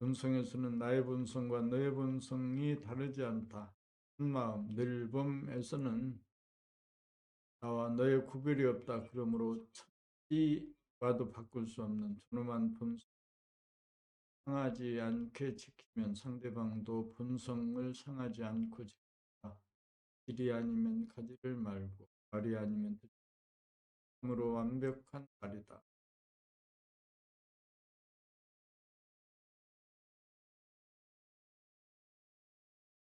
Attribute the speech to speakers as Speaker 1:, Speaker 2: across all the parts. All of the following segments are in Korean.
Speaker 1: 본성에서는 나의 본성과 너의 본성이 다르지 않다. 한마음 늘봄에서는 나와 너의 구별이 없다. 그러므로 천지와도 바꿀 수 없는 존엄한 본성 상하지 않게 지키면 상대방도 본성을 상하지 않고 지킨다. 길이 아니면 가지를 말고 말이 아니면 듣음으로 완벽한 말이다.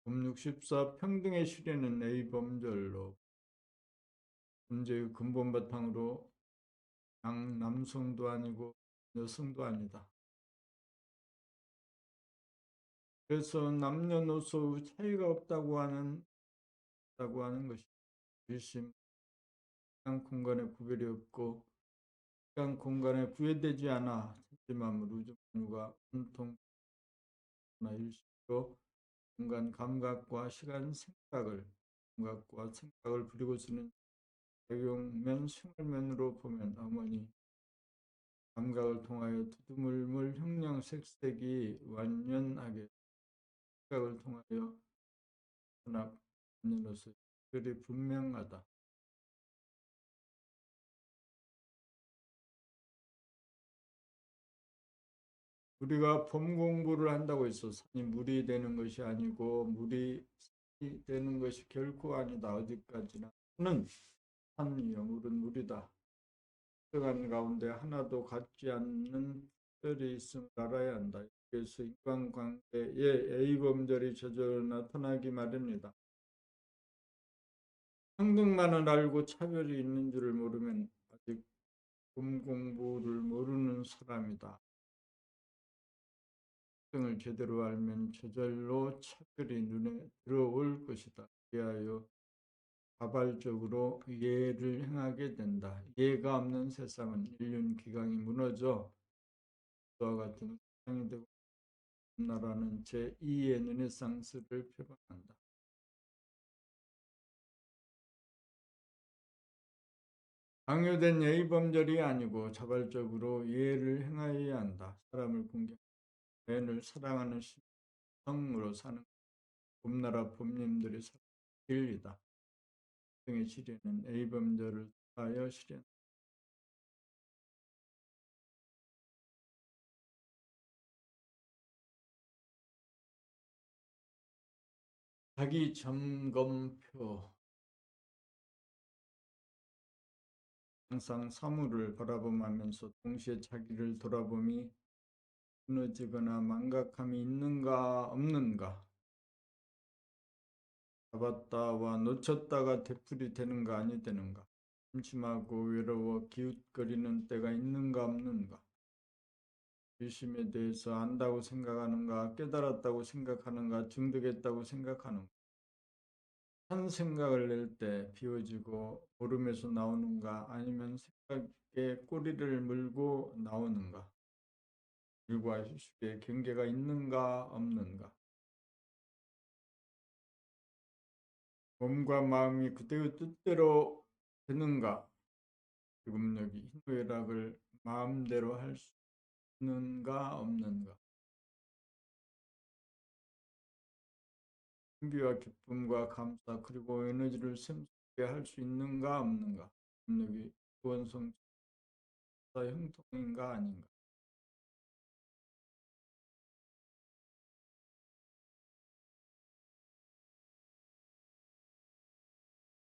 Speaker 1: 법 64 평등의 실현은 A범절로 문제의 근본 바탕으로 남성도 아니고 여성도 아니다. 그래서 남녀노소 차이가 없다고 하는 것이 일심 시간 공간의 구별이 없고 시간 공간에 구애되지 않아 천지만물 우주 만유가 온통 일시로 공간 감각과 시간 생각을 부리고 쓰는 작용면 생활면으로 보면 어머니 감각을 통하여 두두물물 형형색색이 완연하게 생각을 통하여 혼합 완연으로서 그리 분명하다. 우리가 법 공부를 한다고 해서 산이 물이 되는 것이 아니고 물이 산이 되는 것이 결코 아니다. 어디까지나 산 영물은 물이다. 들어간 가운데 하나도 같지 않는 특별이 있음을 알아야 한다. 그래서 인간관계에 A범절이 저절로 나타나기 마련이다. 평등만을 알고 차별이 있는 줄을 모르면 아직 법 공부를 모르는 사람이다. 평등을 제대로 알면 저절로 차별이 눈에 들어올 것이다. 그리하여 자발적으로 이해를 행하게 된다. 이해가 없는 세상은 인륜 기강이 무너져 그와 같은 세상이 되고 나라는 제2의 르네상스를 표방한다. 강요된 예의범절이 아니고 자발적으로 이해를 행하여야 한다. 사람을 공경, 자연을 사랑하는 심성으로 사는 봄나라 봄님들이 사는 진리다. 등의 실현은 A범절을 하여 실현. 자기 점검표. 항상 사물을 바라보면서 동시에 자기를 돌아보미 무너지거나 망각함이 있는가 없는가, 잡았다와 놓쳤다가 되풀이 되는가 아니 되는가, 심심하고 외로워 기웃거리는 때가 있는가 없는가, 의심에 대해서 안다고 생각하는가 깨달았다고 생각하는가 증득했다고 생각하는가, 한 생각을 낼 때 비워지고 모름에서 나오는가 아니면 생각에 꼬리를 물고 나오는가, 일과 휴식에 경계가 있는가 없는가, 몸과 마음이 그때의 뜻대로 되는가, 지금 여기 희노애락을 마음대로 할 수 있는가 없는가, 신비와 기쁨과 감사 그리고 에너지를 샘솟게 할 수 있는가 없는가, 여기 구원성 형통인가 아닌가.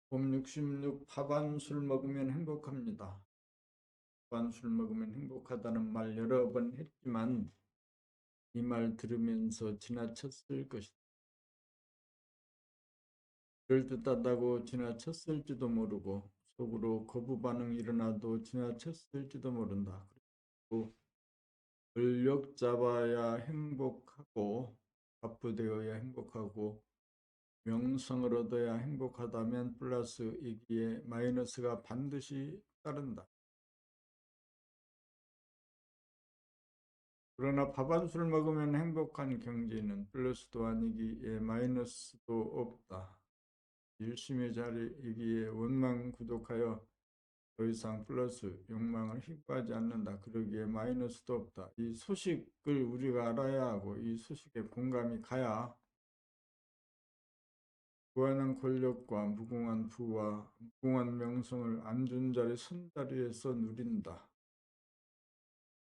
Speaker 1: 봄 66 파반술 먹으면 행복합니다. 파반술 먹으면 행복하다는 말 여러 번 했지만 이 말 들으면서 지나쳤을 것이다. 그럴듯하다고 지나쳤을지도 모르고 속으로 거부 반응이 일어나도 지나쳤을지도 모른다. 그리고 권력 잡아야 행복하고 바쁘되어야 행복하고 명성을 얻어야 행복하다면 플러스이기에 마이너스가 반드시 따른다. 그러나 밥 한 술 먹으면 행복한 경제는 플러스도 아니기에 마이너스도 없다. 일심의 자리이기에 원망 구독하여 더 이상 플러스 욕망을 희구하지 않는다. 그러기에 마이너스도 없다. 이 소식을 우리가 알아야 하고 이 소식에 공감이 가야 무한한 권력과 무궁한 부와 무궁한 명성을 앉은 자리 선 자리에서 누린다.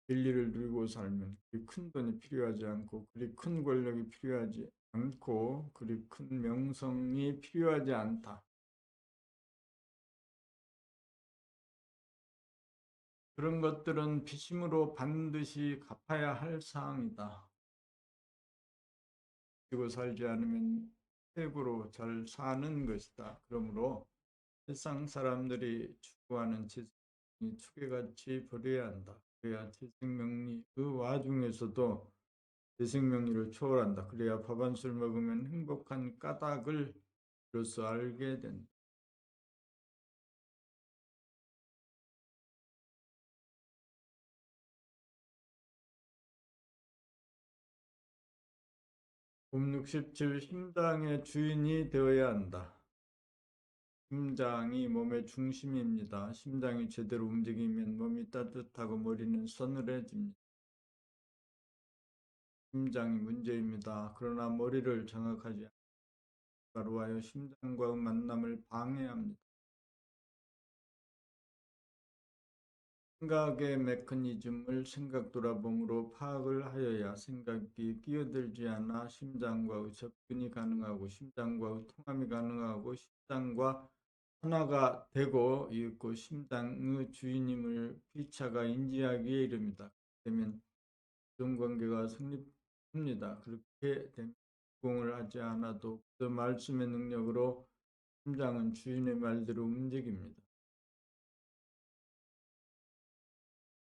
Speaker 1: 진리를 누리고 살면 그리 큰 돈이 필요하지 않고 그리 큰 권력이 필요하지 않고 그리 큰 명성이 필요하지 않다. 그런 것들은 빚심으로 반드시 갚아야 할 사항이다. 그리고 살지 않으면 책으로 잘 사는 것이다. 그러므로 세상 사람들이 추구하는 재생이 축에같이 버려야 한다. 그래야 재생명리 그 와중에서도 재생명리를 초월한다. 그래야 밥 한 술 먹으면 행복한 까닭을 비로소 알게 된다. 봄 67 심장의 주인이 되어야 한다. 심장이 몸의 중심입니다. 심장이 제대로 움직이면 몸이 따뜻하고 머리는 서늘해집니다. 심장이 문제입니다. 그러나 머리를 정확하지 않고 하여 심장과의 만남을 방해합니다. 생각의 메커니즘을 생각 돌아봄으로 파악을 하여야 생각이 끼어들지 않아 심장과의 접근이 가능하고 심장과의 통함이 가능하고 심장과 하나가 되고 있고 심장의 주인임을 피차가 인지하기에 이릅니다. 그러면 관계가 성립합니다. 그렇게 되면 공을 하지 않아도 그 말씀의 능력으로 심장은 주인의 말대로 움직입니다.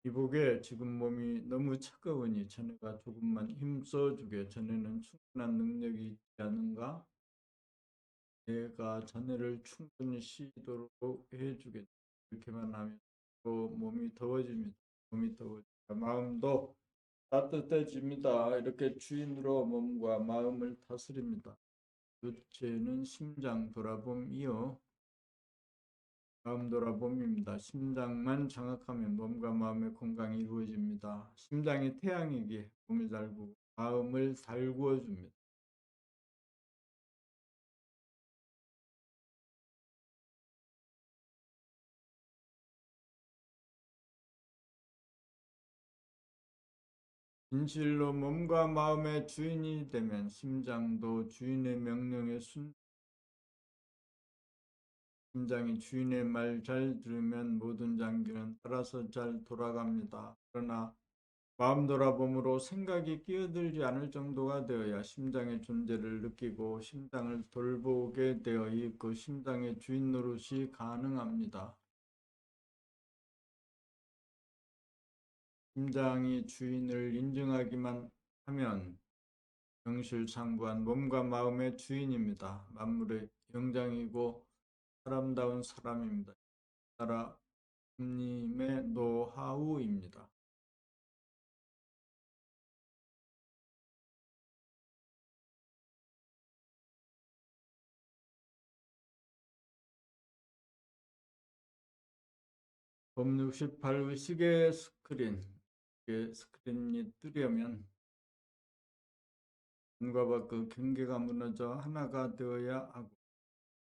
Speaker 1: 이보게 지금 몸이 너무 차가우니 자네가 조금만 힘써주게. 자네는 충분한 능력이 있지 않은가? 내가 자네를 충분히 쉬도록 해주겠다. 이렇게만 하면 또 몸이 더워집니다. 몸이 더워지니까 마음도 따뜻해집니다. 이렇게 주인으로 몸과 마음을 다스립니다. 둘째는 심장 돌아봄이요. 마음 돌아봄입니다. 심장만 정확하면 몸과 마음의 건강이 이루어집니다. 심장이 태양이기에 몸을 달구고 마음을 달구어 줍니다. 진실로 몸과 마음의 주인이 되면 심장도 주인의 명령에 심장이 주인의 말 잘 들으면 모든 장기는 따라서 잘 돌아갑니다. 그러나 마음 돌아봄으로 생각이 끼어들지 않을 정도가 되어야 심장의 존재를 느끼고 심장을 돌보게 되어 있고 심장의 주인 노릇이 가능합니다. 심장이 주인을 인정하기만 하면 명실상부한 몸과 마음의 주인입니다. 만물의 영장이고 사람다운 사람입니다. 사람님의 노하우입니다. 법 68 의식의 스크린, 스크린이 뜨려면 안과 밖의 경계가 무너져 하나가 되어야 하고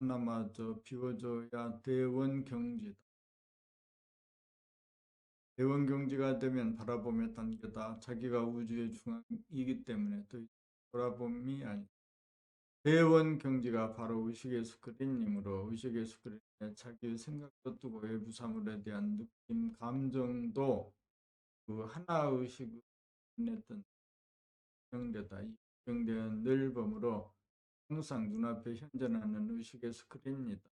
Speaker 1: 하나마저 비워져야 대원경지다. 대원경지가 되면 바라봄의 단계다. 자기가 우주의 중앙이기 때문에 더 돌아봄이 아니다. 대원경지가 바로 의식의 스크린이므로 의식의 스크린에 자기의 생각도 뜨고 외부 사물에 대한 느낌, 감정도 그 하나의식을 했던 경계다. 이 경계는 넓음으로 항상 눈앞에 현존하는 의식의 스크린이다.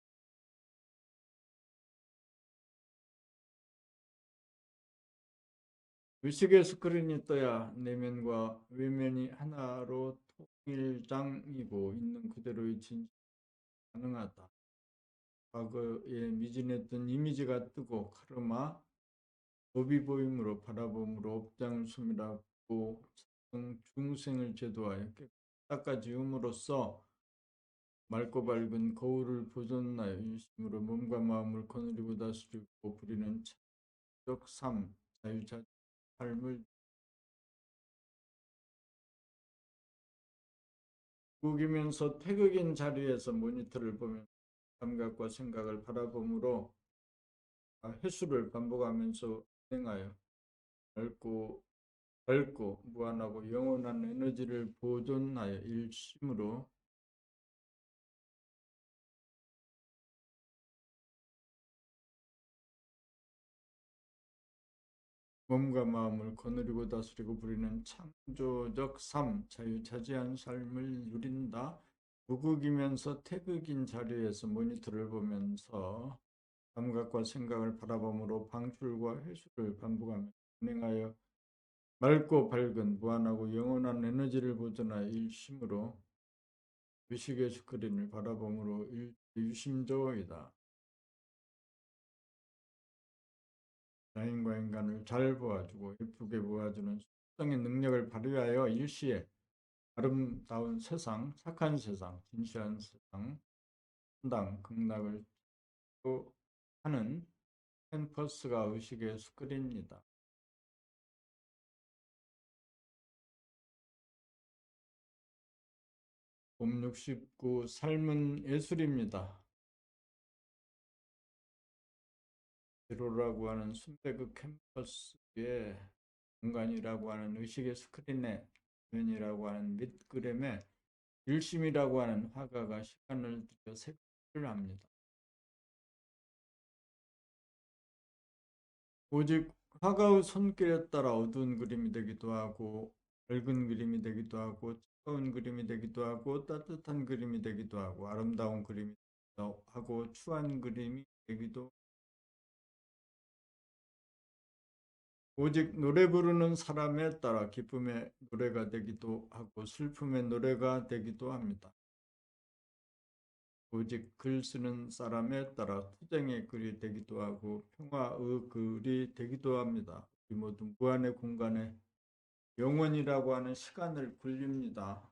Speaker 1: 의식의 스크린이 떠야 내면과 외면이 하나로 통일장이고 있는 그대로의 진실이 가능하다. 과거에 미진했던 이미지가 뜨고 카르마, 법이 보임으로 바라봄으로 업장을 수밀하고 중생을 제도하여 닦아지음으로써 맑고 밝은 거울을 보존하여 일심으로 몸과 마음을 거느리고 다스리고 부리는 창조적 삶, 자유자재 삶을 구기면서 태극인 자리에서 모니터를 보면 감각과 생각을 바라봄으로 횟수를 반복하면서 진행하여 밝고 무한하고 영원한 에너지를 보존하여 일심으로 몸과 마음을 거느리고 다스리고 부리는 창조적 삶, 자유자재한 삶을 누린다. 무극이면서 태극인 자리에서 모니터를 보면서 감각과 생각을 바라봄으로 방출과 회수를 반복하며 진행하여 맑고 밝은 무한하고 영원한 에너지를 보존하여 일심으로 의식의 스크린을 바라봄으로 유심조이다. 자연과 인간을 잘 보아주고 예쁘게 보아주는 수성의 능력을 발휘하여 일시에 아름다운 세상, 착한 세상, 진실한 세상, 분당, 극락을 또 하는 캠퍼스가 의식의 스크린입니다. 봄 69 삶은 예술입니다. 제로라고 하는 순대극 캠퍼스의 공간이라고 하는 의식의 스크린에 면이라고 하는 밑그림에 일심이라고 하는 화가가 시간을 들여 색칠을 합니다. 오직 화가의 손길에 따라 어두운 그림이 되기도 하고 밝은 그림이 되기도 하고 차가운 그림이 되기도 하고 따뜻한 그림이 되기도 하고 아름다운 그림이 되기도 하고 추한 그림이 되기도 오직 노래 부르는 사람에 따라 기쁨의 노래가 되기도 하고 슬픔의 노래가 되기도 합니다. 오직 글 쓰는 사람에 따라 투쟁의 글이 되기도 하고 평화의 글이 되기도 합니다. 이 모두 무한의 공간에 영원이라고 하는 시간을 굴립니다.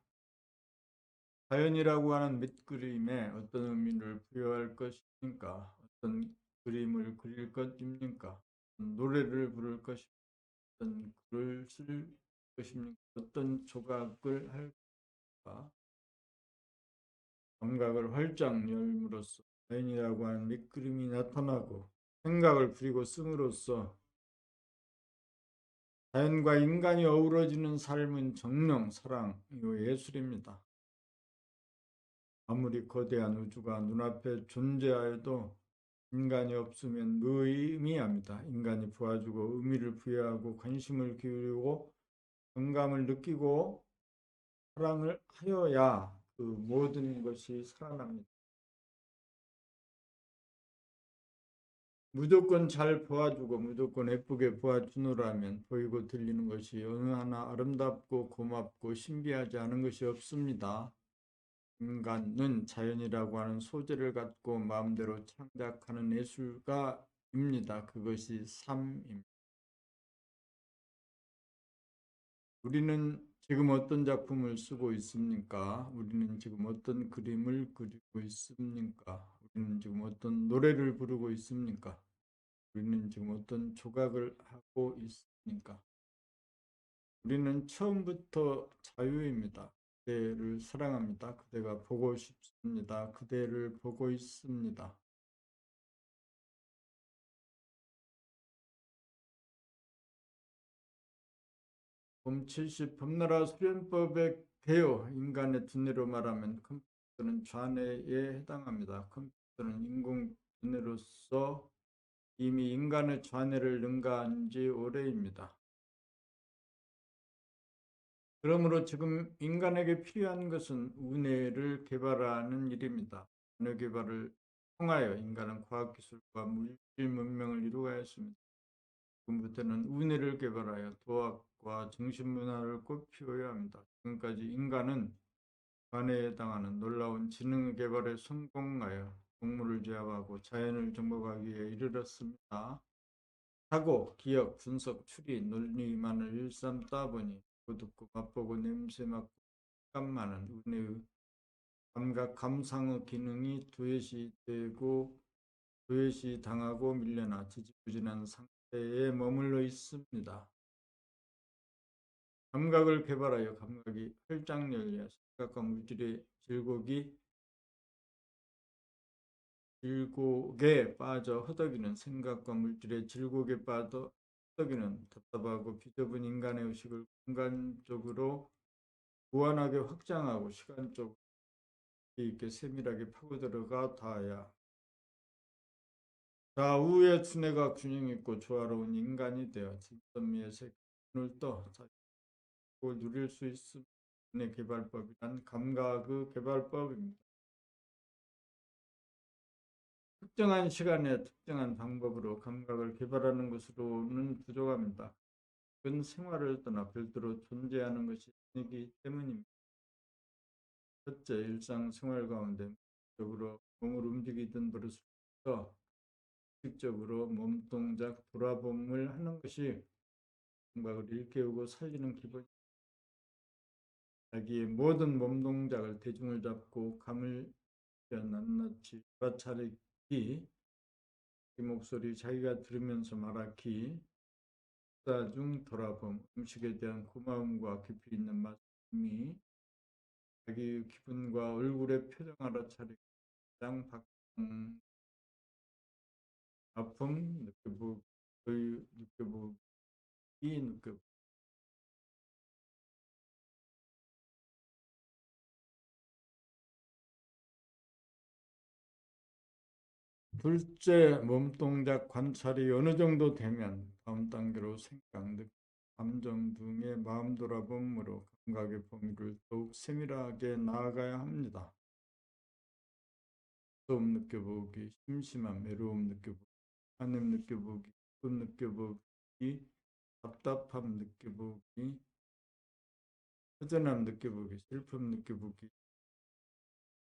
Speaker 1: 자연이라고 하는 밑그림에 어떤 의미를 부여할 것입니까? 어떤 그림을 그릴 것입니까? 어떤 노래를 부를 것입니까? 어떤 글을 쓸 것입니까? 어떤 조각을 할까? 감각을 활짝 열므로써 자연이라고 하는 밑그림이 나타나고 생각을 부리고 씀으로써 자연과 인간이 어우러지는 삶은 정령, 사랑, 예술입니다. 아무리 거대한 우주가 눈앞에 존재하여도 인간이 없으면 무의미합니다. 인간이 보아주고 의미를 부여하고 관심을 기울이고 영감을 느끼고 사랑을 하여야 그 모든 것이 살아납니다. 무조건 잘 보아주고 무조건 예쁘게 보아주노라면 보이고 들리는 것이 어느 하나 아름답고 고맙고 신비하지 않은 것이 없습니다. 인간은 자연이라고 하는 소재를 갖고 마음대로 창작하는 예술가입니다. 그것이 삶입니다. 우리는 지금 어떤 작품을 쓰고 있습니까? 우리는 지금 어떤 그림을 그리고 있습니까? 우리는 지금 어떤 노래를 부르고 있습니까? 우리는 지금 어떤 조각을 하고 있습니까? 우리는 처음부터 자유입니다. 그대를 사랑합니다. 그대가 보고 싶습니다. 그대를 보고 있습니다. 봄70 범나라 수련법의 개요 인간의 두뇌로 말하면 컴퓨터는 좌뇌에 해당합니다. 컴퓨터는 인공 두뇌로서 이미 인간의 좌뇌를 능가한 지 오래입니다. 그러므로 지금 인간에게 필요한 것은 우뇌를 개발하는 일입니다. 우뇌 개발을 통하여 인간은 과학기술과 물질 문명을 이루어야했습니다. 지금부터는 우뇌를 개발하여 도학과 정신문화를 꼭 피워야 합니다. 지금까지 인간은 관해에 해당하는 놀라운 지능 개발에 성공하여 동물을 제압하고 자연을 정복하기 위해 이르렀습니다. 사고, 기억, 분석, 추리, 논리만을 일삼다 보니 보고 듣고 맛보고 냄새 맡고 감 많은 감각 감상의 기능이 도외시되고 도외시 당하고 밀려나 지지부진한 상태에 머물러 있습니다. 감각을 개발하여 감각이 활짝 열려 생각과 물질의 질곡에 빠져 허덕이는 생각과 물질의 질곡에 빠져 허덕이는 답답하고 비좁은 인간의 의식을 공간적으로 무한하게 확장하고 시간적으로 있게 세밀하게 파고들어가 닿아야 좌우의 두뇌가 균형 있고 조화로운 인간이 되어 진선미의 세계를 떠 자유를 누릴 수 있음. 두뇌 개발법이란 감각의 개발법입니다. 특정한 시간에 특정한 방법으로 감각을 개발하는 것으로는 부족합니다. 그건 생활을 떠나 별도로 존재하는 것이 아니기 때문입니다. 첫째, 일상생활 가운데 적으로 몸을 움직이던 버릇부터 직접으로 몸동작 돌아봄을 하는 것이 감각을 일깨우고 살리는 기본. 자기의 모든 몸동작을 대중을 잡고 감을 낱낱이 알아차리기, 이 목소리 자기가 들으면서 말하기, 식사 중 돌아봄, 음식에 대한 고마움과 깊이 있는 말씀이 자기의 기분과 얼굴의 표정 알아차리기, 가장 아픔 느껴보기, 느껴보기, 느껴보기. 둘째, 몸동작 관찰이 어느 정도 되면 다음 단계로 생각, 느낌, 감정 등의 마음 돌아봄으로 감각의 범위를 더욱 세밀하게 나아가야 합니다. 무서움 느껴보기, 심심함, 외로움 느껴보기, 한임 느껴보기, 기쁨 느껴보기, 답답함 느껴보기, 허전함 느껴보기, 슬픔 느껴보기,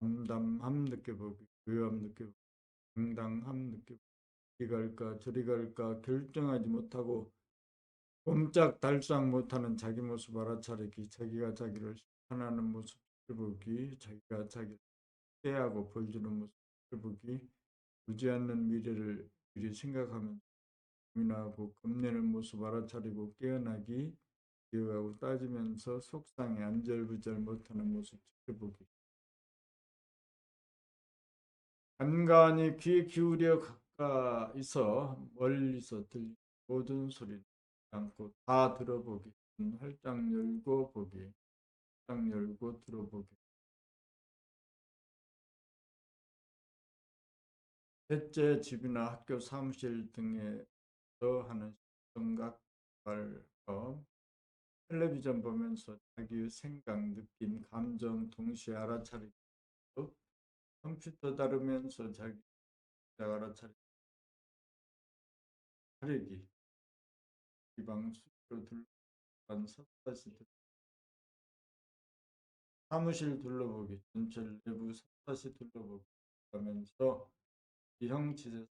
Speaker 1: 담담함 느껴보기, 외함 느껴보기, 당당함 느껴보기, 이리 갈까 저리 갈까 결정하지 못하고 꼼짝달싹 못하는 자기 모습 알아차리기, 자기가 자기를 심판하는 모습 보기, 자기가 자기를 때하고 벌주는 모습 보기, 보지 않는 미래를 미리 생각하면 고민하고 겁내는 모습 알아차리고 깨어나기, 기억하고 따지면서 속상해 안절부절 못하는 모습 지켜보기. 간간히 귀 기울여 가까이서 멀리서 들리는 모든 소리를 않고 다 들어보기. 활짝 열고 보기. 활짝 열고 들어보기. 셋째, 집이나 학교 사무실 등에서 하는 시청각 발법. 텔레비전 보면서 자기의 생각, 느낌, 감정 동시에 알아차리기. 컴퓨터 다루면서 자기 알아차리기. 기방 수로 둘러간 샅샅이 사무실 둘러보기, 전철 내부 샅샅이 둘러보기 하면서 비형치에서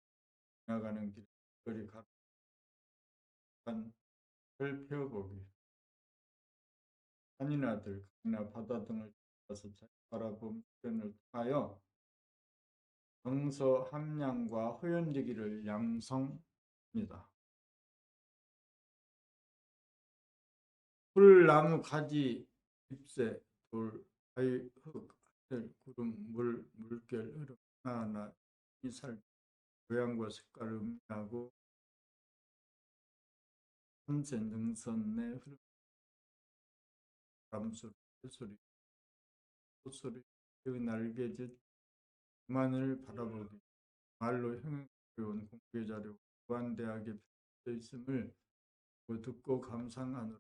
Speaker 1: 지나가는 길 거리 가득한 펼펴보기, 산이나 들, 강이나 바다 등을 따라서 잘 바라본 표현을 통하여 정서 함량과 호연지기를 양성합니다. 풀, 나무, 가지, 잎새, 돌, 바위, 흙, 하늘, 구름, 물, 물결, 흐름 하나하나 이살 모양과 색깔을 음미하고 산새, 능선의 흐름, 바람소리, 새소리, 꽃소리, 그 날개짓, 그만을 바라보기, 말로 형용해온 공개 자료, 무한대하게 펼쳐져 있음을 듣고 감상하느라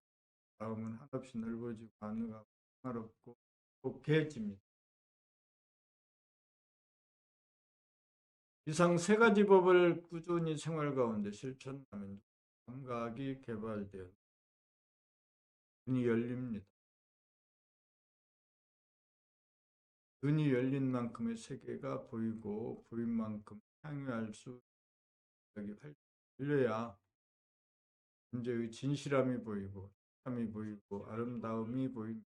Speaker 1: 마음은 한없이 넓어지고 안으가 평화롭고 복해집니다. 이상 세 가지 법을 꾸준히 생활 가운데 실천하면 감각이 개발되어 눈이 열립니다. 눈이 열린 만큼의 세계가 보이고 보인 만큼 향유할 수 여기 열려야 문제의 진실함이 보이고 참이 보이고 아름다움이 보입니다.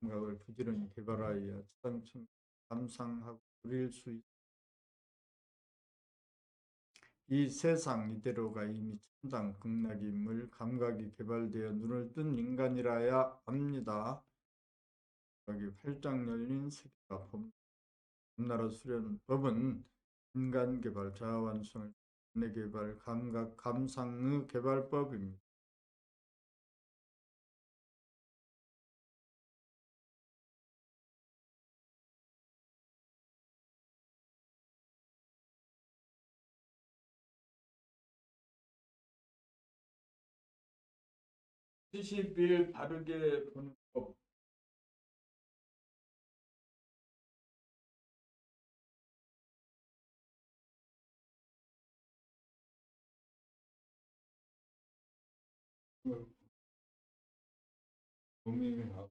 Speaker 1: 감각을 부지런히 개발하여 지상청 감상하고 누릴 수 있. 이 세상 이대로가 이미 천당 극락임을 감각이 개발되어 눈을 뜬 인간이라야 합니다. 감각이 활짝 열린 세계가 범나라 수련법은 인간 개발, 자아 완성을 내 개발, 감각, 감상의 개발법입니다. 시시비일 바르게 보는 법. 고민하고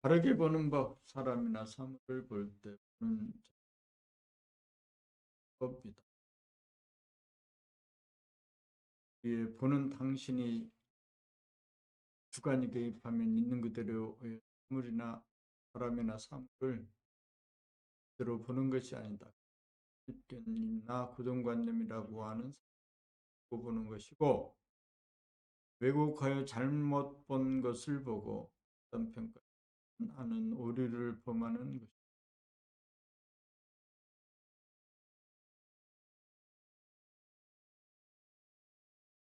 Speaker 1: 바르게 보는 법, 사람이나 사물을 볼 때 보는 법이다. 이 보는 당신이 주관이 개입하면 있는 그대로의 사물이나 사람이나 사물을 그대로 보는 것이 아니다. 편견이나 고정관념이라고 하는 사고 보는 것이고, 왜곡하여 잘못 본 것을 보고 어떤 평가하는 오류를 범하는 것.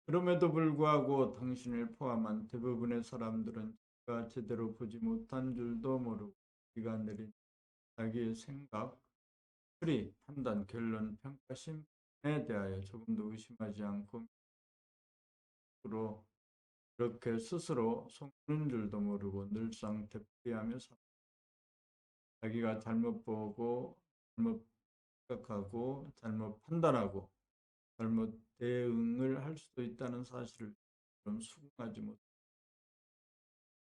Speaker 1: 그럼에도 불구하고 당신을 포함한 대부분의 사람들은 자기가 제대로 보지 못한 줄도 모르고 자기가 내린 자기의 생각, 추리, 판단, 결론, 평가, 심판에 대하여 조금도 의심하지 않고 그렇게 스스로 속는 줄도 모르고 늘상 되풀이하며 자기가 잘못 보고 잘못 생각하고 잘못 판단하고 잘못 대응을 할 수도 있다는 사실을 좀 수긍하지 못.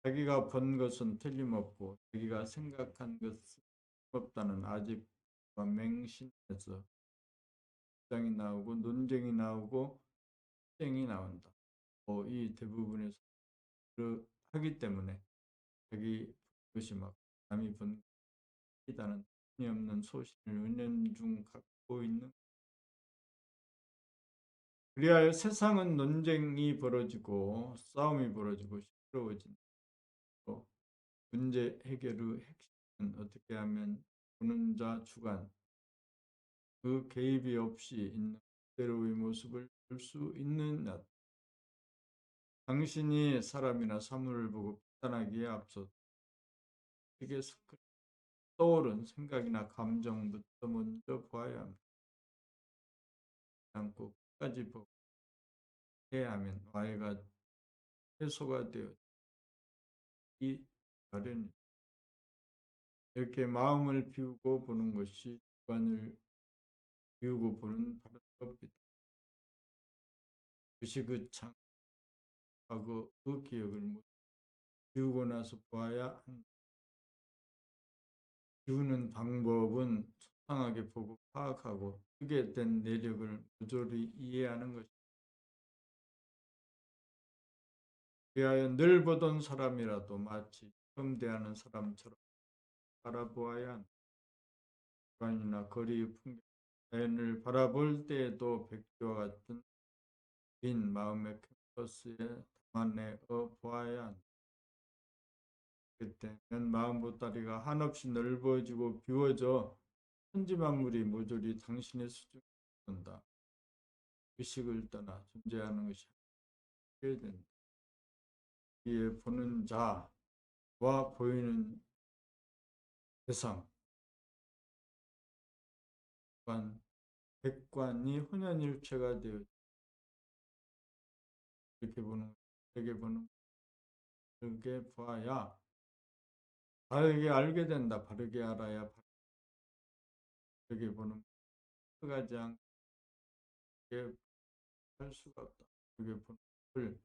Speaker 1: 자기가 본 것은 틀림없고 자기가 생각한 것은 없다는 아직과 맹신해서 주장이 나오고 논쟁이 나오고쟁이 나온다. 이 대부분의 하기 때문에 자기 것이 막 남이 본 것이다는 틀림없는 소신을 은연중 갖고 있는. 그리하여 세상은 논쟁이 벌어지고 싸움이 벌어지고 시끄러워진다. 문제 해결의 핵심은 어떻게 하면 보는 자 주관, 그 개입이 없이 있는 그대로의 모습을 볼 수 있느냐. 당신이 사람이나 사물을 보고 판단하기에 앞서 세계에서 떠오른 생각이나 감정부터 먼저 보아야 합니다. 않고 끝까지 보고 해야 하면 와해가 해소가 되어 이 마련이. 이렇게 마음을 비우고 보는 것이 주관을 비우고 보는 바른 법이다. 그것이 그 과거 그 기억을 비우고 나서 보아야 한다. 비우는 방법은 소상하게 보고 파악하고 그게 된 내력을 모조리 이해하는 것이다. 그리하여 늘 보던 사람이라도 마치 처음 대하는 사람처럼 바라보아야 한다. 관이나 거리의 풍경, 자연을 바라볼 때에도 백지와 같은 빈 마음의 캔버스에 담아내어 보아야 한다. 그때는 마음 보따리가 한없이 넓어지고 비워져 천지만물이 모조리 당신의 수중에 온다. 의식을 떠나 존재하는 것이 하게 된다. 이에 보는 자와 보이는 대상, 백관이 혼연일체가 되어 이렇게 보는, 이렇게 보는, 그렇게 보아야 바르게 알게 된다. 바르게 알아야 바르게 보는, 가지 않게 할 수가 없다. 바르게 보는 것을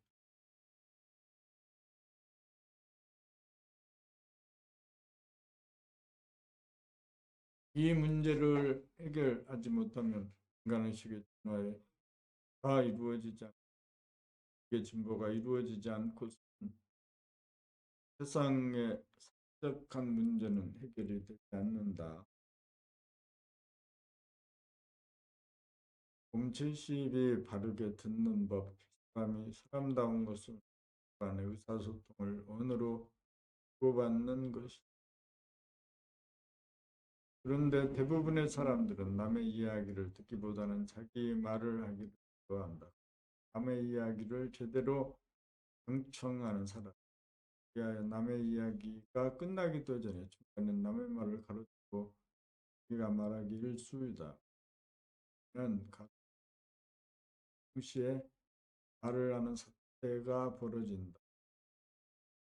Speaker 1: 이 문제를 해결하지 못하면 인간의식의 진화에 다 이루어지지 않는다. 진보가 이루어지지 않고서는 세상의 사적한 문제는 해결이 되지 않는다. 몸칠십이 바르게 듣는 법, 사람이 사람다운 것을 간의 의사소통을 언어로 주고받는 것이. 그런데 대부분의 사람들은 남의 이야기를 듣기보다는 자기 말을 하기를 좋아한다. 남의 이야기를 제대로 경청하는 사람. 위하여 남의 이야기가 끝나기도 전에 중간에 남의 말을 가로지고 네가 말하기 일수이다. 는 동시에 말을 하는 사태가 벌어진다.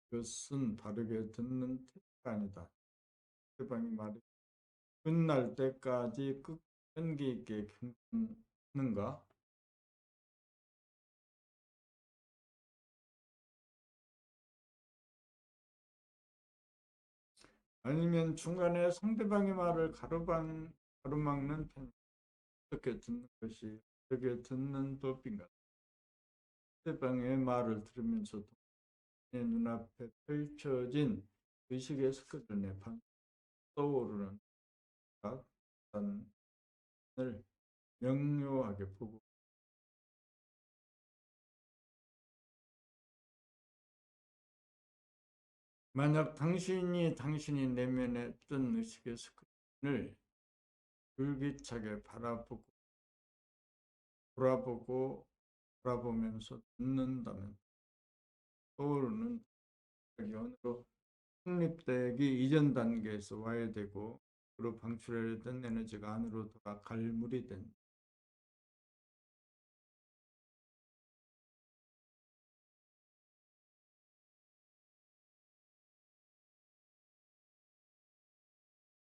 Speaker 1: 그것은 바르게 듣는 태도가 아니다. 상대방이 말이 끝날 때까지 끈기 있게 경청하는가? 아니면 중간에 상대방의 말을 가로막는 편, 어떻게 듣는 것이 어떻게 듣는 법인가? 상대방의 말을 들으면서 내 눈앞에 펼쳐진 의식의 스크린에 떠오르는 각단을 명료하게 보고, 만약 당신이 내면에 뜬 의식의 스크린을 줄기차게 돌아보고 돌아보면서 듣는다면 떠오르는 연으로 확립되기 이전 단계에서 와야 되고, 그로 방출했던 에너지가 안으로 돌아 갈물이 된다.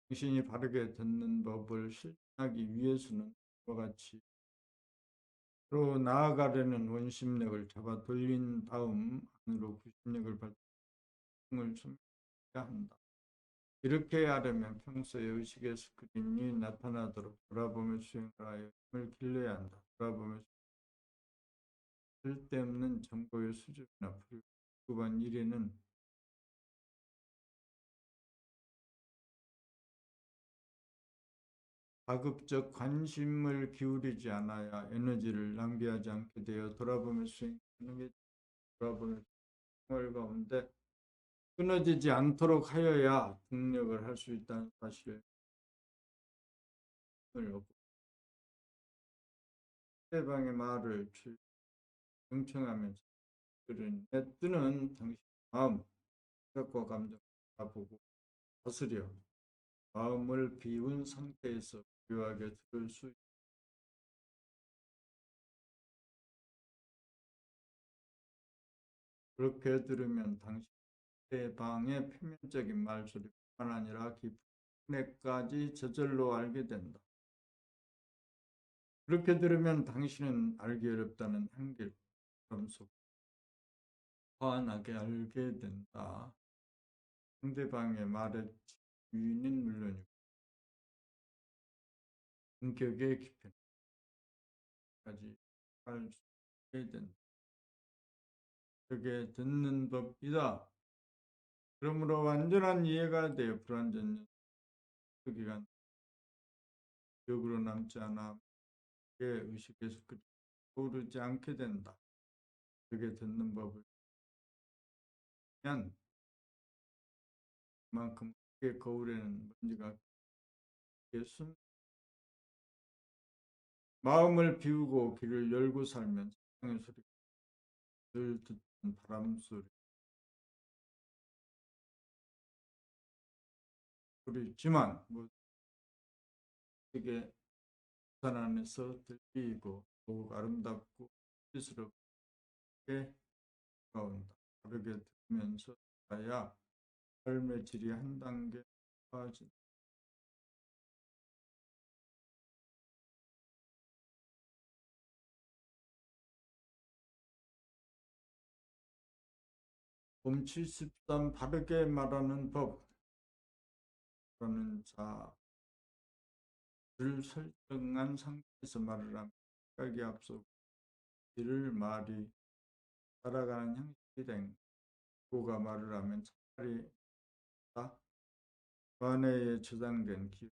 Speaker 1: 당신이 바르게 듣는 법을 실천하기 위해서는 그와 같이 로 나아가려는 원심력을 잡아 돌린 다음 안으로 구심력을 발동을 좀 해야 한다. 이렇게 하려면 평소에 의식의 스크린이 나타나도록 돌아보며 수행을 하여 힘을 길러야 한다. 돌아보며 쓸데없는 정보의 수집이나 불급한 일에는 가급적 관심을 기울이지 않아야 에너지를 낭비하지 않게 되어 돌아보며 수행하는 게, 돌아보며 생활 가운데 끊어지지 않도록 하여야 등력을 할 수 있다는 사실을 얻고, 상대방의 말을 경청하면서 들은 뜨는 당신 마음, 생각과 감정을 보고 다스려 마음을 비운 상태에서 묘하게 들을 수 있다. 그렇게 들으면 상대방의 표면적인 말소리뿐만 아니라 깊은 내까지 저절로 알게 된다. 그렇게 들으면 당신은 알기 어렵다는 한계를 속 환하게 알게 된다. 상대방의 말의 주인은 물론이고 인격의 깊이까지 알 수 있게 된다. 그게 듣는 법이다. 그러므로 완전한 이해가 되어 불완전 기간 기억으로 남지 않아 의식에서 오르지 않게 된다. 그게 듣는 법을 면 그만큼 그 거울에는 먼지가 순 마음을 비우고 귀를 열고 살면 세상의 소리가 늘 듣던 바람 소리지만 되게 산 안에서 들리고 더욱 아름답고 스럽게 다가온다. 다르게 들으면서 가야 삶의 질이 한 단계 나아진다. 봄 73 바르게 말하는 법라는 자를 설정한 상태에서 말을 하면 생각이 앞서고 이를 말이 따라가는 형식이 된 고가 말을 하면 차라리 관해에 저장된 기억에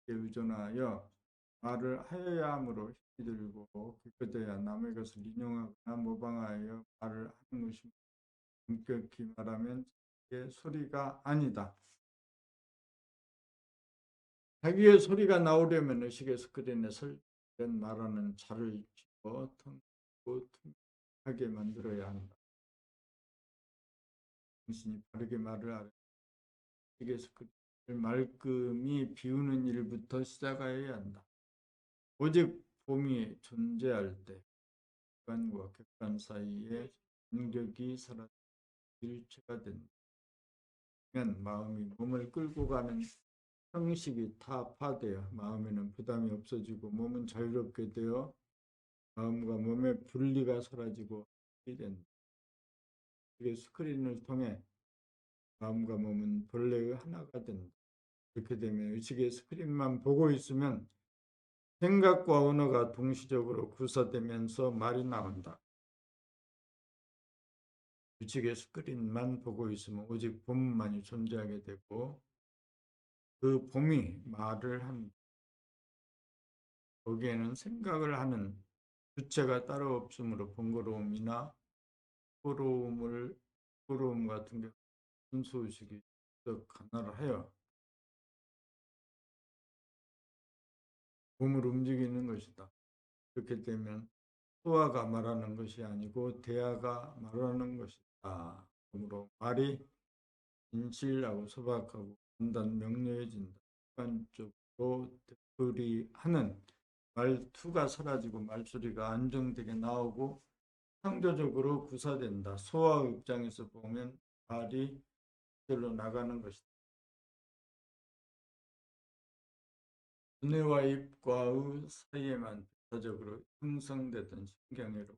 Speaker 1: 의존하여 말을 하여야 함으로 힘이 들고 기껏해야 남의 것을 인용하거나 모방하여 말을 하는 것이 엄격히 말하면 자기의 소리가 아니다. 자기의 소리가 나오려면 의식의 스크린에 설정된 말하는 자를 집어 텅고 tum하게 만들어야 한다. 당신이 바르게 말을 하려 의식의 스크린을 말끔히 비우는 일부터 시작하여야 한다. 오직 봄이 존재할 때 객관과 객관 사이에 간격이 사라져 일체가 된다면 마음이 몸을 끌고 가는 형식이 타파되어 마음에는 부담이 없어지고 몸은 자유롭게 되어 마음과 몸의 분리가 사라지고 하게 된다. 이게 스크린을 통해 마음과 몸은 본래의 하나가 된다. 이렇게 되면 의식의 스크린만 보고 있으면 생각과 언어가 동시적으로 구사되면서 말이 나온다. 의식의 스크린만 보고 있으면 오직 봄만이 존재하게 되고 그 봄이 말을 합니다. 거기에는 생각을 하는 주체가 따로 없으므로 번거로움이나 부러움 같은 게 순수의식이 가나를 하여 몸을 움직이는 것이다. 그렇게 되면 소화가 말하는 것이 아니고 대화가 말하는 것이다. 그러므로 말이 진실하고 소박하고 판단 명료해진다. 습관적으로 되풀이하는 말투가 사라지고 말소리가 안정되게 나오고 창조적으로 구사된다. 소화 입장에서 보면 말이 절로 나가는 것이다. 눈과 입과의 사이에만 부차적으로 형성되던 신경회로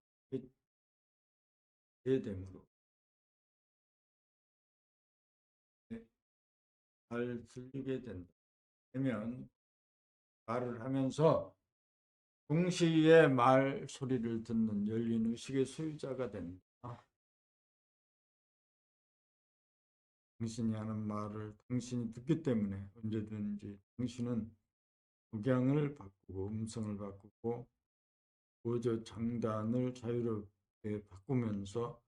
Speaker 1: 해되므로 잘 들리게 된다. 되면 말을 하면서 동시에 말 소리를 듣는 열린 의식의 소유자가 된다. 당신이 하는 말을 당신이 듣기 때문에 언제든지 당신은 억양을 바꾸고 음성을 바꾸고 보조 장단을 자유롭게 바꾸면서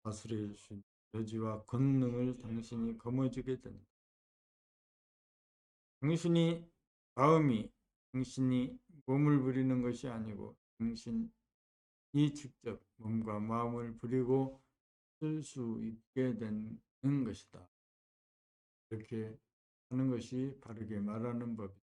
Speaker 1: 다스릴 수 있는 여지와 권능을 당신이 거머쥐게 된다. 마음이 당신이 몸을 부리는 것이 아니고 당신이 직접 몸과 마음을 부리고 쓸 수 있게 되는 것이다. 이렇게 하는 것이 바르게 말하는 법이다.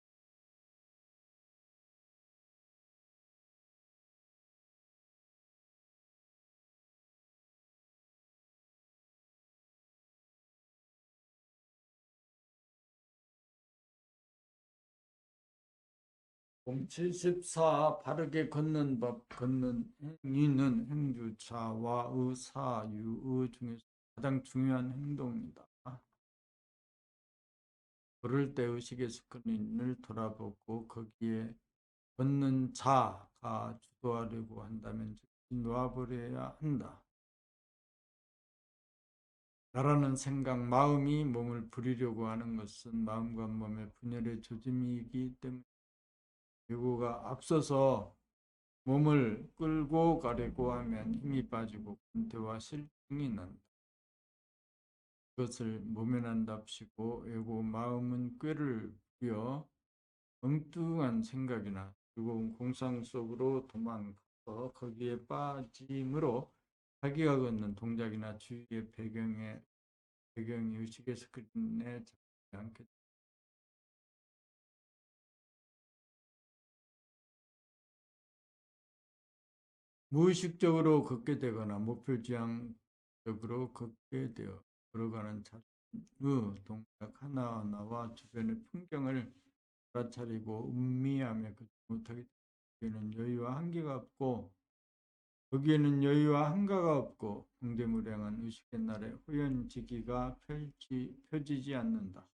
Speaker 1: 봄 74 바르게 걷는 법, 걷는 행위는 행주차와 의사, 유의 중에서 가장 중요한 행동이다. 걸을 때 의식의 스크린을 돌아보고 거기에 걷는 자가 주도하려고 한다면 놓아버려야 한다. 나라는 생각, 마음이 몸을 부리려고 하는 것은 마음과 몸의 분열의 조짐이기 때문에 요구가 앞서서 몸을 끌고 가려고 하면 힘이 빠지고 군태와 실증이 난다. 그것을 모면한답시고 애고 마음은 꾀를 부여 엉뚱한 생각이나 즐거운 공상 속으로 도망가서 거기에 빠짐으로 자기가 걷는 동작이나 주위의 배경이 의식의 스크린에 잡지 않게 된다. 무의식적으로 걷게 되거나 목표지향적으로 걷게 되어 걸어가는 자신의 동작 하나하나와 주변의 풍경을 알아차리고 음미하며 걷지 못하게 되는 여유와 한계가 없고 거기에는 여유와 한가가 없고 동대무량한 의식의 날에 호연지기가 펴지지 않는다.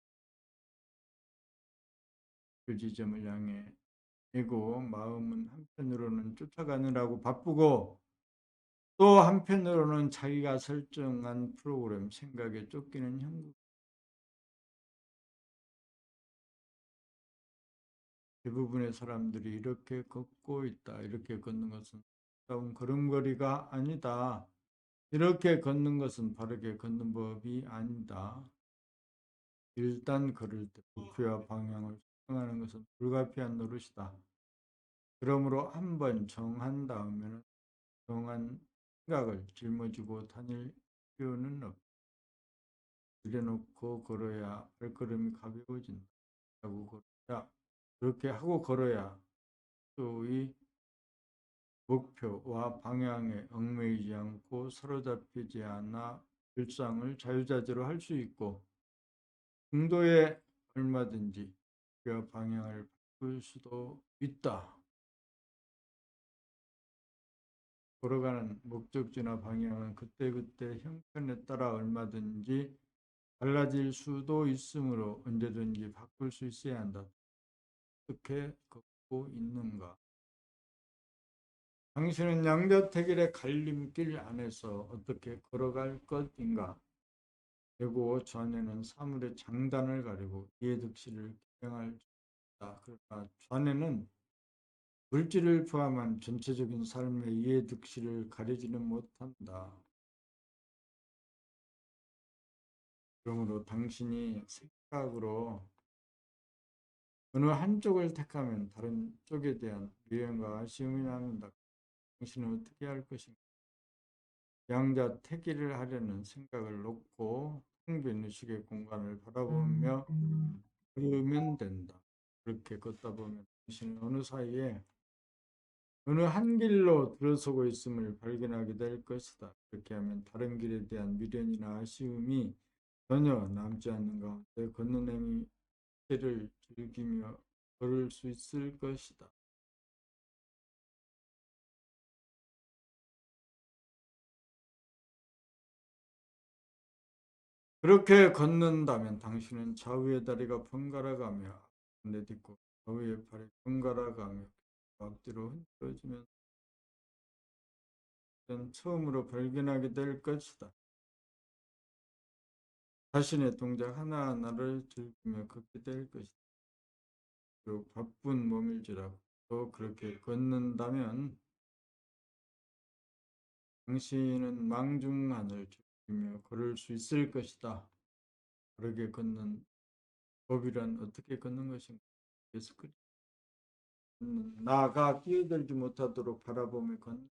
Speaker 1: 그 지점을 향해 에고 마음은 한편으로는 쫓아가느라고 바쁘고 또 한편으로는 자기가 설정한 프로그램, 생각에 쫓기는 형국. 대부분의 사람들이 이렇게 걷고 있다. 이렇게 걷는 것은 걸음걸이가 아니다. 이렇게 걷는 것은 바르게 걷는 법이 아니다. 일단 걸을 때 목표와 방향을 설정하는 것은 불가피한 노릇이다. 그러므로 한번 정한 다음에는 정한 생각을 짊어지고 다닐 필요는 없다. 들여놓고 걸어야 발걸음이 가벼워진다. 하고 걸어야 그렇게 하고 걸어야 또이 목표와 방향에 얽매이지 않고 사로잡히지 않아 일상을 자유자재로 할 수 있고 중도에 얼마든지 그 방향을 바꿀 수도 있다. 걸어가는 목적지나 방향은 그때그때 형편에 따라 얼마든지 달라질 수도 있으므로 언제든지 바꿀 수 있어야 한다. 어떻게 걷고 있는가? 당신은 양자택일의 갈림길 안에서 어떻게 걸어갈 것인가? 대고 좌뇌는 사물의 장단을 가리고 이해득실을 기행할 수 있다. 그러나 좌뇌는 물질을 포함한 전체적인 삶의 이해득실을 가리지는 못한다. 그러므로 당신이 생각으로 어느 한쪽을 택하면 다른 쪽에 대한 미련과 아쉬움이 남는다. 당신은 어떻게 할 것인가? 양자택일을 하려는 생각을 놓고 텅 빈 의식의 공간을 바라보며 걸으면 된다. 그렇게 걷다 보면 당신은 어느 사이에 어느 한 길로 들어서고 있음을 발견하게 될 것이다. 그렇게 하면 다른 길에 대한 미련이나 아쉬움이 전혀 남지 않는 가운데 걷는 행위를 즐기며 걸을 수 있을 것이다. 그렇게 걷는다면 당신은 좌우의 다리가 번갈아가며 내딛고 좌우의 팔이 번갈아가며 앞뒤로 흔들어지면 처음으로 발견하게 될 것이다. 자신의 동작 하나하나를 즐기며 걷게 될 것이다. 그리고 바쁜 몸일지라도 그렇게 걷는다면 당신은 망중한을 즐기며 걸을 수 있을 것이다. 그렇게 걷는 법이란 어떻게 걷는 것인가? 예수 그리스도 나가 끼어들지 못하도록 바라보며 걷는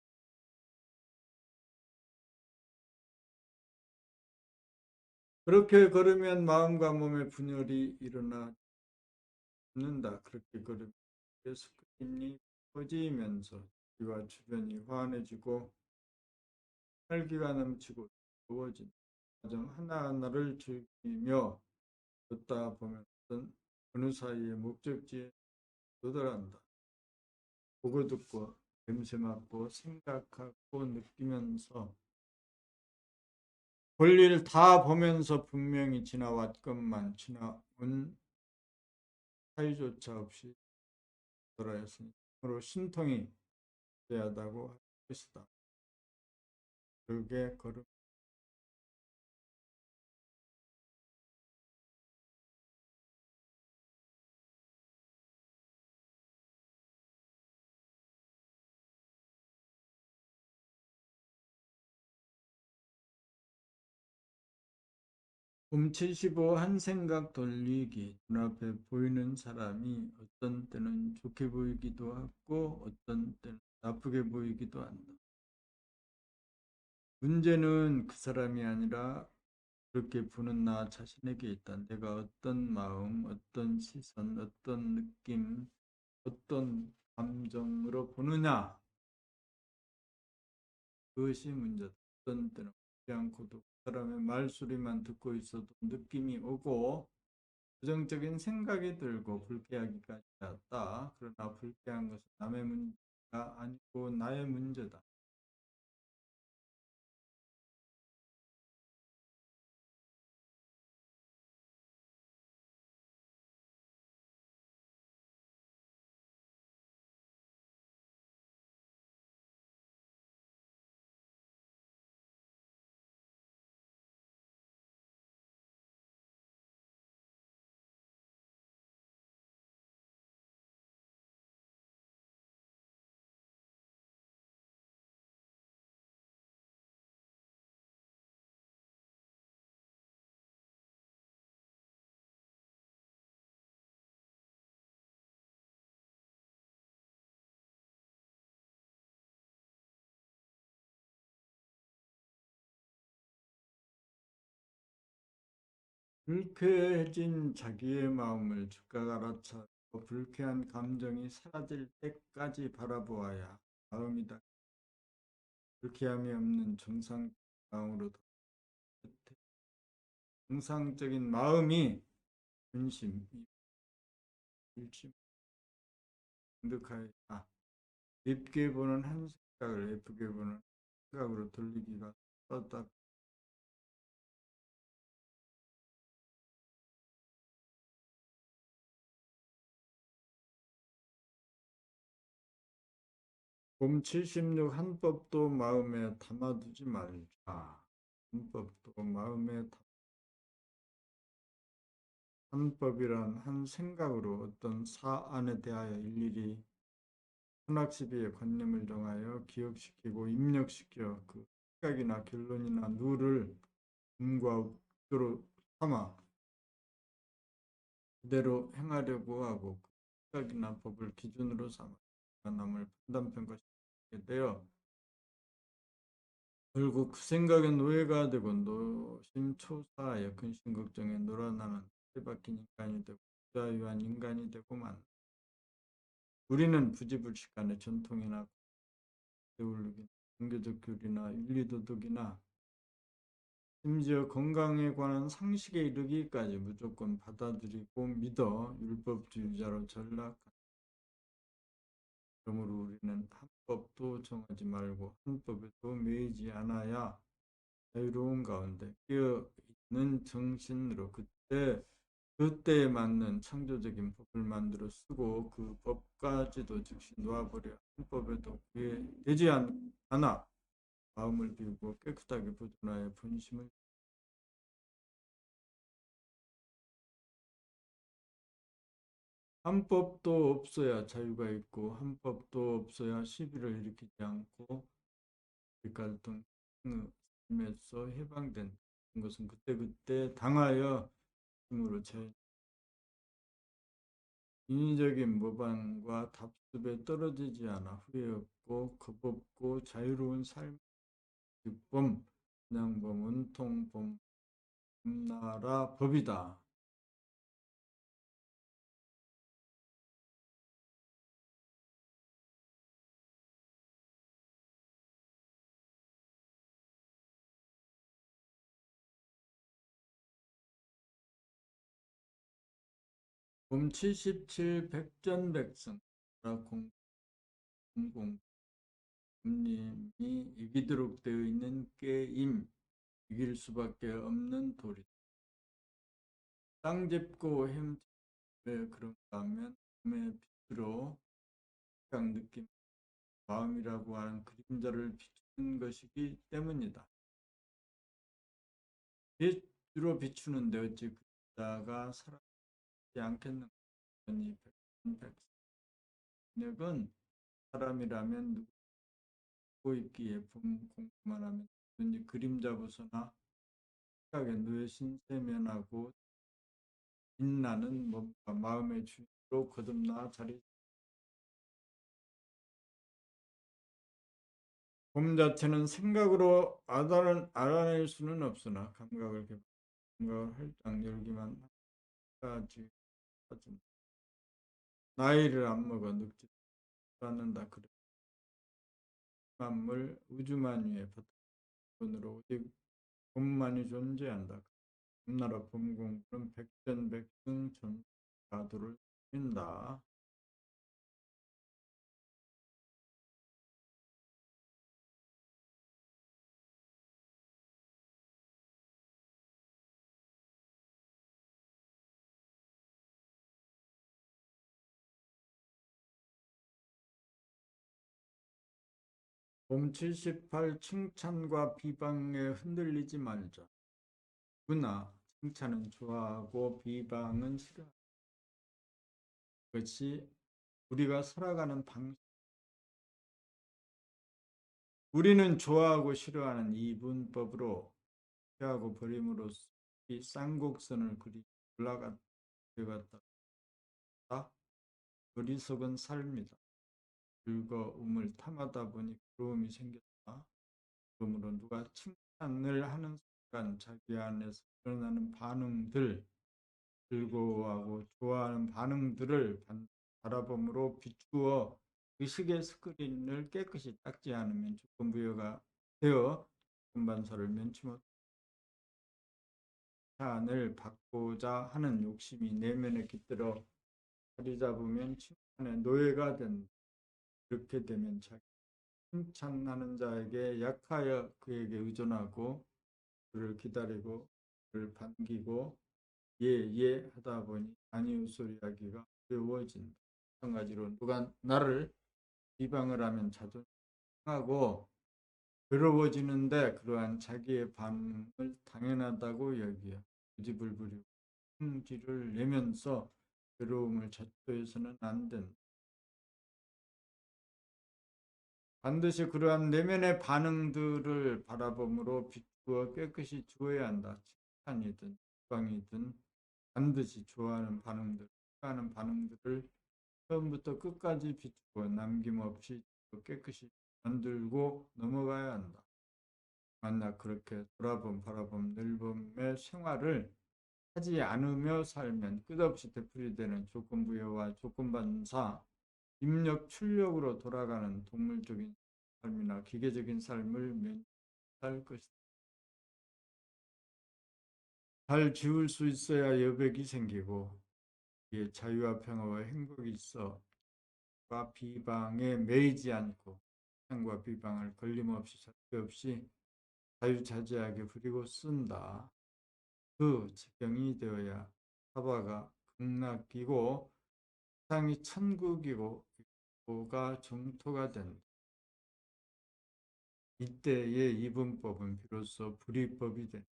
Speaker 1: 그렇게 걸으면 마음과 몸의 분열이 일어나 는다. 그렇게 걸으면 예수 그리스도인이 퍼지면서 우리와 주변이 환해지고 활기가 넘치고 더워진 과정 하나하나를 즐기며 걷다 보면 어느 사이에 목적지에 도달한다. 보고 듣고 냄새 맡고 생각하고 느끼면서 볼일 다 보면서 분명히 지나왔건만 지나온 사이조차 없이 돌아였으니 서로 신통이 대하다고 할 것이다. 그게 걸음 훔치시고 한 생각 돌리기 눈앞에 보이는 사람이 어떤 때는 좋게 보이기도 하고 어떤 때는 나쁘게 보이기도 한다. 문제는 그 사람이 아니라 그렇게 보는 나 자신에게 있다. 내가 어떤 마음, 어떤 시선, 어떤 느낌, 어떤 감정으로 보느냐. 그것이 문제다. 어떤 때는 보지 않고도 그 사람의 말소리만 듣고 있어도 느낌이 오고 부정적인 생각이 들고 불쾌하기까지 하다. 그러나 불쾌한 것은 남의 문제가 아니고 나의 문제다. 불쾌해진 자기의 마음을 즉각 알아차리고 불쾌한 감정이 사라질 때까지 바라보아야 마음이다. 불쾌함이 없는 정상 마음으로 정상적인 마음이 분심, 일심, 능득하여야 예쁘게 보는 한 생각을 예쁘게 보는 생각으로 돌리기가 떴다. 봄 76 한법도 마음에 담아두지 말자. 한법도 마음에 한법이란 한 생각으로 어떤 사안에 대하여 일일이 현학시비의 관념을 정하여 기억시키고 입력시켜 그 생각이나 결론이나 누를 음과 up조로 삼아 그대로 행하려고 하고 그 생각이나 법을 기준으로 삼아 남을 판단평가시키게 되어 결국 그 생각에 노예가 되고 노심초사하여 근심걱정에 놀아나는 틀박힌 인간이 되고 자유한 인간이 되고만 우리는 부지불식간의 전통이나 배울르기 종교적 교리나 윤리도덕이나 심지어 건강에 관한 상식에 이르기까지 무조건 받아들이고 믿어 율법주의자로 전락한다. 그러므로 우리는 한 법도 정하지 말고 한 법에도 매이지 않아야 자유로운 가운데 깨어있는 정신으로 그때에 맞는 창조적인 법을 만들어 쓰고 그 법까지도 즉시 놓아버려 한 법에도 되지 않아 마음을 비우고 깨끗하게 보존하여 본심을 한 법도 없어야 자유가 있고 한 법도 없어야 시비를 일으키지 않고 갈등 삶에서 해방된 것은 그때그때 당하여 힘으로 인위적인 모방과 답습에 떨어지지 않아 후회 없고 겁 없고 자유로운 삶 득범 그냥범 은통범 나라 법이다. 봄 77 백전백승 공공 님이 이기도록 되어 있는 게임 이길 수밖에 없는 도리 땅 짚고 햄 왜 그런가 하면 봄의 빛으로 각 느낌 마음이라고 하는 그림자를 비추는 것이기 때문이다. 빛으로 비추는데 어찌 그림자가 사라지지 않겠는가 이 백성은 사람이라면 누구 있기에 봄 공부만 하면 이 그림자 벗어나 생각에 누에 신세면하고 빛나는 몸과 마음의 주인으로 거듭나 자리 봄 자체는 생각으로 알아낼 수는 없으나 감각을 활짝 열기만 하지 나이를 안 먹어 늙지 않는다. 그래 만물 우주만 위에 바탕으로 오직 봄만이 존재한다. 금나라 봄공부는 백전백승 전가도를 핀다. 봄 78 칭찬과 비방에 흔들리지 말자. 누구나 칭찬은 좋아하고 비방은 싫어. 그것이 우리가 살아가는 방식. 우리는 좋아하고 싫어하는 이분법으로 피하고 버림으로써 이 쌍곡선을 그리 올라갔다 어리석은 삶이다. 즐거움을 탐하다 보니 부러움이 생겼다. 그러므로 누가 칭찬을 하는 순간 자기 안에서 일어나는 반응들, 즐거워하고 좋아하는 반응들을 바라봄으로 비추어 의식의 스크린을 깨끗이 닦지 않으면 조건부여가 되어 조건반사를 면치 못한 칭찬을 받고자 하는 욕심이 내면에 깃들어 자리 잡으면 칭찬의 노예가 된다. 그렇게 되면 자기 칭찬하는 자에게 약하여 그에게 의존하고 그를 기다리고 그를 반기고 예 하다 보니 아니요 소리 하기가 어려워진다. 마찬가지로 누가 나를 비방을 하면 자존심이 상하고 괴로워지는데 그러한 자기의 반응을 당연하다고 여기어 고집을 부리고 성질을 내면서 괴로움을 자초해서는 안 된다. 반드시 그러한 내면의 반응들을 바라봄으로 비추어 깨끗이 주어야 한다. 칭찬이든 비방이든 반드시 좋아하는 반응들, 싫어하는 반응들을 처음부터 끝까지 비추고 남김없이 깨끗이 만들고 넘어가야 한다. 만약 그렇게 돌아봄, 바라봄, 늘봄의 생활을 하지 않으며 살면 끝없이 되풀이되는 조건부여와 조건반사, 입력, 출력으로 돌아가는 동물적인 삶이나 기계적인 삶을 면할 것이다. 잘 지울 수 있어야 여백이 생기고 자유와 평화와 행복이 있어 비방에 매이지 않고 칭찬과 비방을 걸림없이 절대 없이 자유자재하게 부리고 쓴다. 그 지경이 되어야 사바가 극락이고 세상이 천국이고 가 정토가 된다. 이때의 이분법은 비로소 불이법이 된다.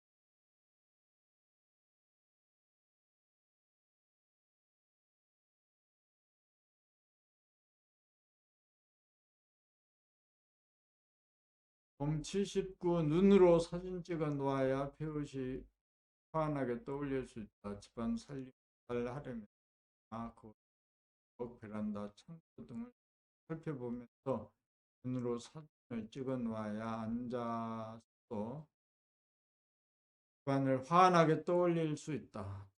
Speaker 1: 봄 79 눈으로 사진 찍어 놓아야 페롯이 환하게 떠올릴 수 있다. 집안 살림 잘 하려면 그 베란다 창고 등을 살펴보면서 눈으로 사진을 찍어 놓아야 앉아서 집안을 환하게 떠올릴 수 있다.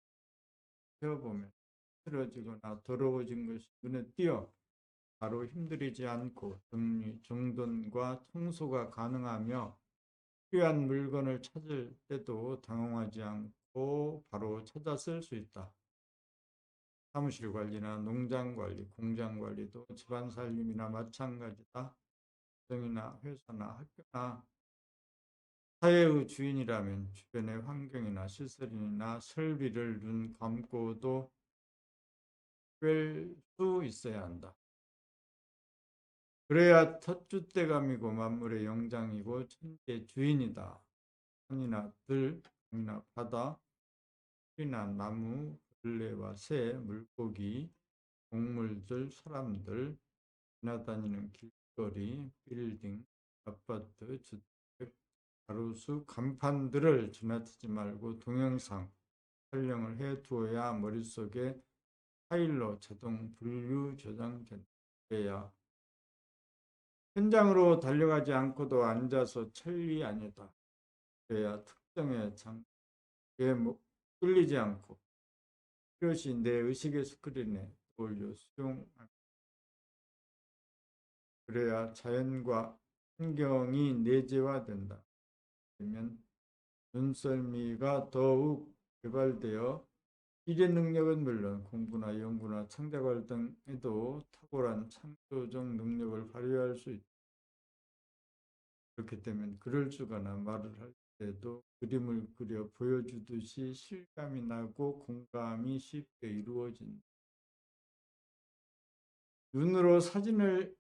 Speaker 1: 세어보면 흐트러지거나 더러워진 것이 눈에 띄어 바로 힘들이지 않고 정리, 정돈과 청소가 가능하며 필요한 물건을 찾을 때도 당황하지 않고 바로 찾아 쓸 수 있다. 사무실 관리나 농장 관리, 공장 관리도 집안 살림이나 마찬가지다. 가정이나 회사나 학교나 사회의 주인이라면 주변의 환경이나 시설이나 설비를 눈 감고도 뺄 수 있어야 한다. 그래야 첫 주대감이고 만물의 영장이고 천지의 주인이다. 산이나 들, 강이나 바다, 풀이나 나무, 벌레와 새, 물고기, 동물들, 사람들, 지나다니는 길거리, 빌딩, 아파트, 주택, 가로수, 간판들을 지나치지 말고 동영상 촬영을 해 두어야 머릿속에 파일로 자동 분류 저장된다. 현장으로 달려가지 않고도 앉아서 천리 아니다. 그래야 특정의 장소에 끌리지 않고 그것이 내 의식의 스크린에 올려 수용합니다. 그래야 자연과 환경이 내재화된다. 그러면 눈썰미가 더욱 개발되어 일의 능력은 물론 공부나 연구나 창작 활동에도 탁월한 창조적 능력을 발휘할 수 있다. 그렇기 때문에 글을 쓰거나 말을 할 때도 그림을 그려 보여주듯이 실감이 나고 공감이 쉽게 이루어진다. 눈으로 사진을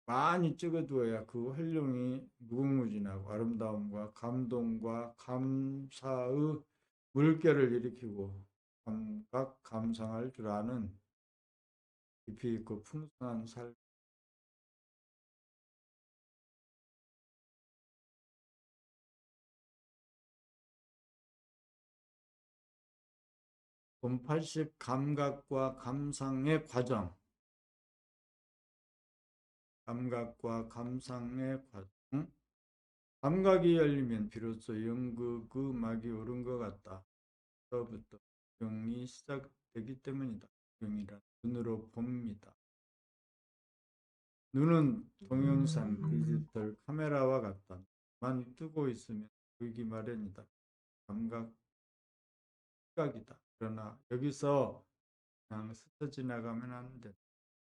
Speaker 1: 많이 찍어두어야 그 활용이 무궁무진하고 아름다움과 감동과 감사의 물결을 일으키고 감각 감상할 줄 아는 깊이 있고 풍성한 삶. 본 80 감각과 감상의 과정. 감각과 감상의 과정. 감각이 열리면 비로소 연극의 막이 오른 것 같다. 부터 구경이 시작되기 때문이다. 구경이란 눈으로 봅니다. 눈은 동영상 디지털 카메라와 같다. 만 뜨고 있으면 보이기 마련이다. 감각, 시각이다. 그러나 여기서 그냥 스쳐 지나가면 안 돼.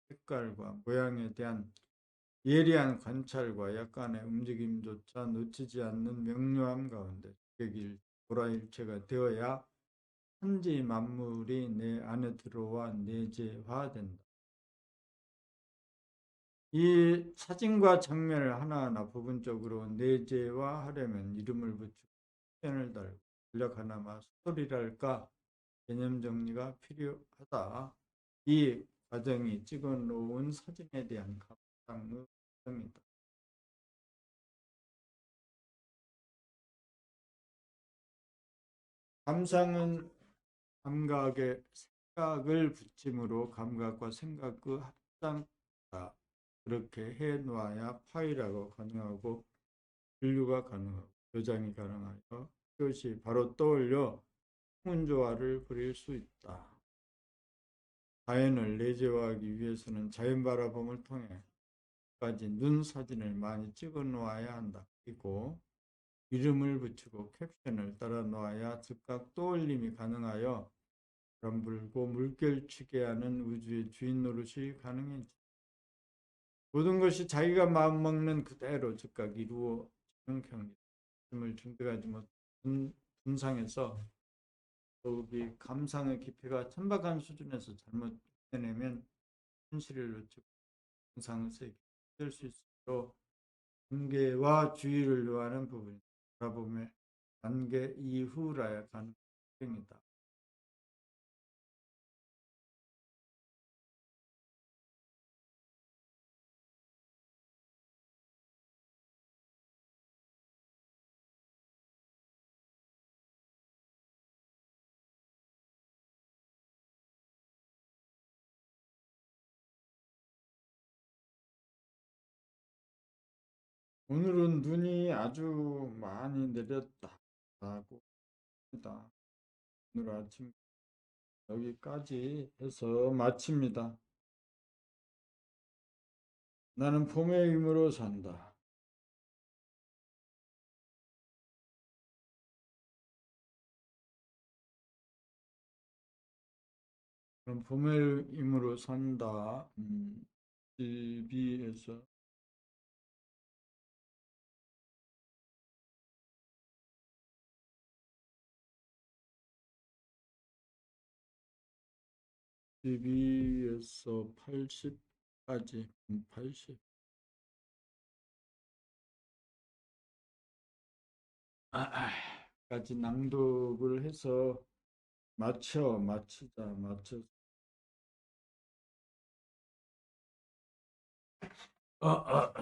Speaker 1: 색깔과 모양에 대한 예리한 관찰과 약간의 움직임조차 놓치지 않는 명료함 가운데 주객일 보라일체가 되어야 천지 만물이 내 안에 들어와 내재화된다. 이 사진과 장면을 하나하나 부분적으로 내재화하려면 이름을 붙이고 표현을 달고 전략 하나마 스토리랄까 개념 정리가 필요하다. 이 과정이 찍어놓은 사진에 대한 감상의 과정이다. 감상은 감각의 생각을 붙임으로 감각과 생각의 합장이다. 그렇게 해놓아야 파일하고 가능하고 분류가 가능하고 저장이 가능하여 그것이 바로 떠올려 풍운조화를 부릴 수 있다. 자연을 내재화하기 위해서는 자연 바라봄을 통해 까지 눈 사진을 많이 찍어 놓아야 한다. 그리고 이름을 붙이고 캡션을 따라 놓아야 즉각 떠올림이 가능하여 바람 불고 물결 치게 하는 우주의 주인 노릇이 가능해지. 모든 것이 자기가 마음먹는 그대로 즉각 이루어지는 경기. 힘을 증득하지 못한 분상에서 더욱이 감상의 깊이가 천박한 수준에서 잘못 해내면 현실을 놓치고 분상의 세계 될수 있으므로 관계와 주의를 요하는 부분이 바라보며 관계 이후라야 가능합니다. 오늘은 눈이 아주 많이 내렸다고 합니다. 오늘 아침 여기까지 해서 마칩니다. 나는 봄의 힘으로 산다. 그럼 봄의 힘으로 산다. TV에서 TV에서 80까지 80. 까지 낭독을 해서 마치자. 어, 어.